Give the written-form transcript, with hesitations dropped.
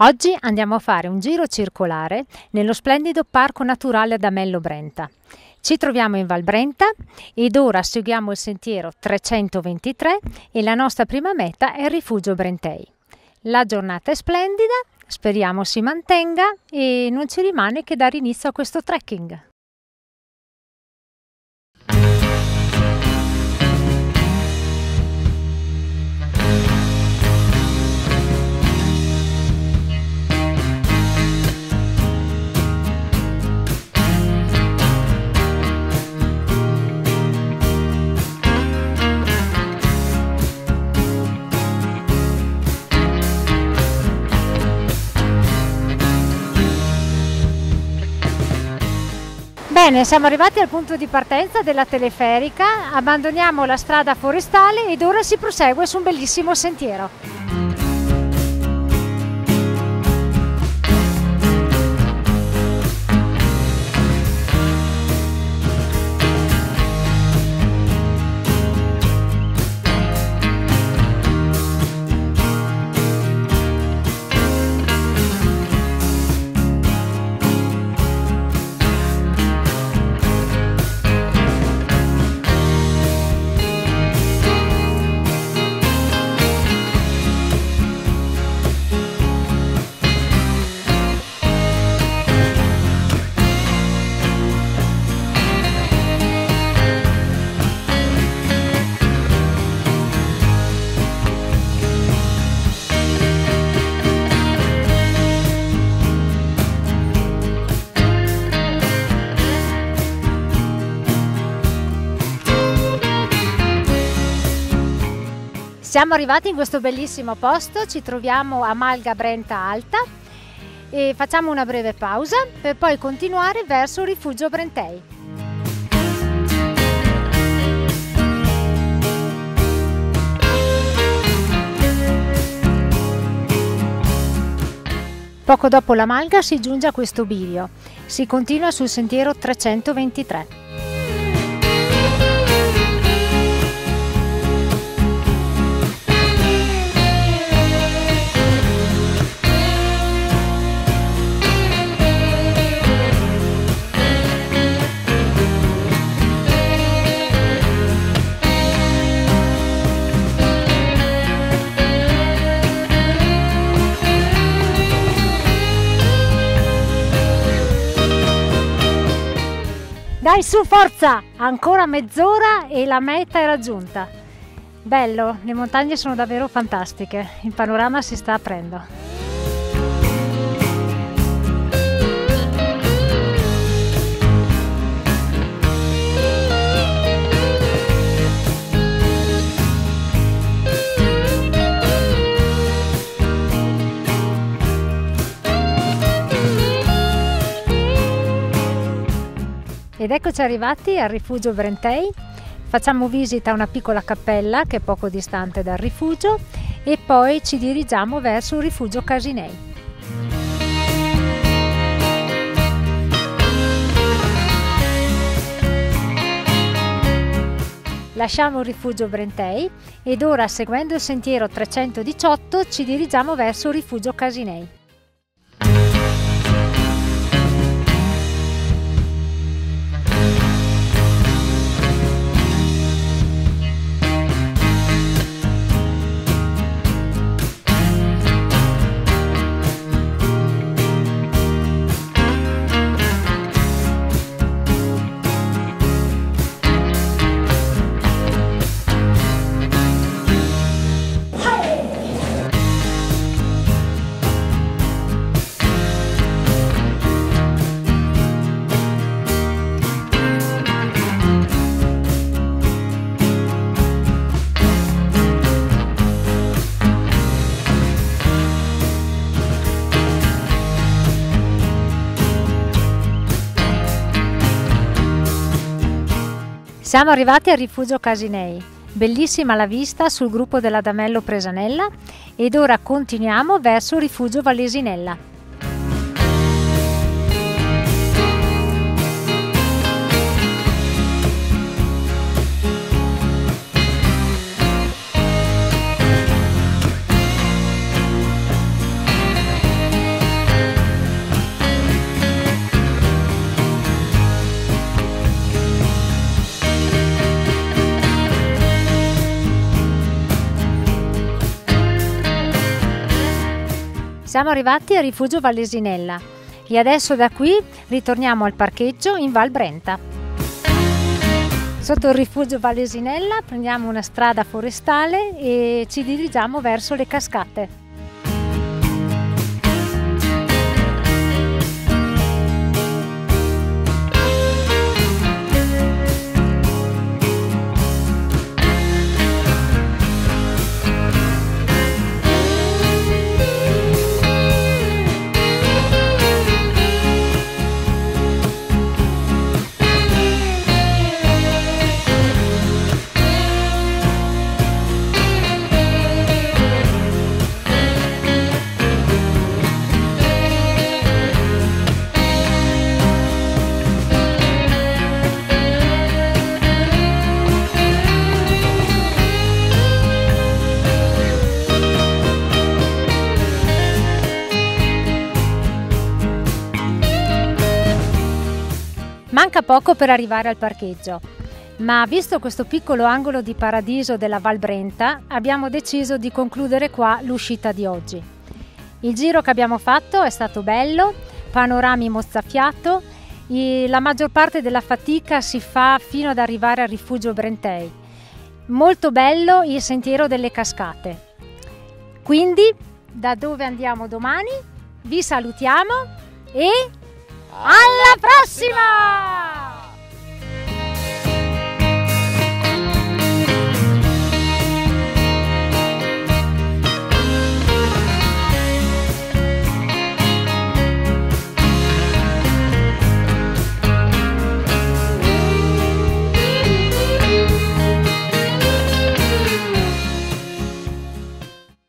Oggi andiamo a fare un giro circolare nello splendido Parco Naturale Adamello Brenta. Ci troviamo in Val Brenta ed ora seguiamo il sentiero 323 e la nostra prima meta è il Rifugio Brentei. La giornata è splendida, speriamo si mantenga e non ci rimane che dare inizio a questo trekking. Bene, siamo arrivati al punto di partenza della teleferica, abbandoniamo la strada forestale ed ora si prosegue su un bellissimo sentiero. Siamo arrivati in questo bellissimo posto, ci troviamo a Malga Brenta Alta e facciamo una breve pausa per poi continuare verso il Rifugio Brentei. Poco dopo la Malga si giunge a questo bivio, si continua sul sentiero 323. Dai su, forza! Ancora mezz'ora e la meta è raggiunta. Bello, le montagne sono davvero fantastiche, il panorama si sta aprendo. Ed eccoci arrivati al Rifugio Brentei, facciamo visita a una piccola cappella che è poco distante dal rifugio e poi ci dirigiamo verso il Rifugio Casinei. Lasciamo il Rifugio Brentei ed ora, seguendo il sentiero 318, ci dirigiamo verso il Rifugio Casinei. Siamo arrivati al Rifugio Casinei, bellissima la vista sul gruppo dell'Adamello Presanella ed ora continuiamo verso il Rifugio Vallesinella. Siamo arrivati al rifugio Vallesinella e adesso da qui ritorniamo al parcheggio in Val Brenta. Sotto il rifugio Vallesinella prendiamo una strada forestale e ci dirigiamo verso le cascate. Manca poco per arrivare al parcheggio, ma visto questo piccolo angolo di paradiso della Val Brenta, abbiamo deciso di concludere qua l'uscita di oggi. Il giro che abbiamo fatto è stato bello, panorami mozzafiato, la maggior parte della fatica si fa fino ad arrivare al rifugio Brentei. Molto bello il sentiero delle cascate. Quindi, da dove andiamo domani, vi salutiamo e alla prossima!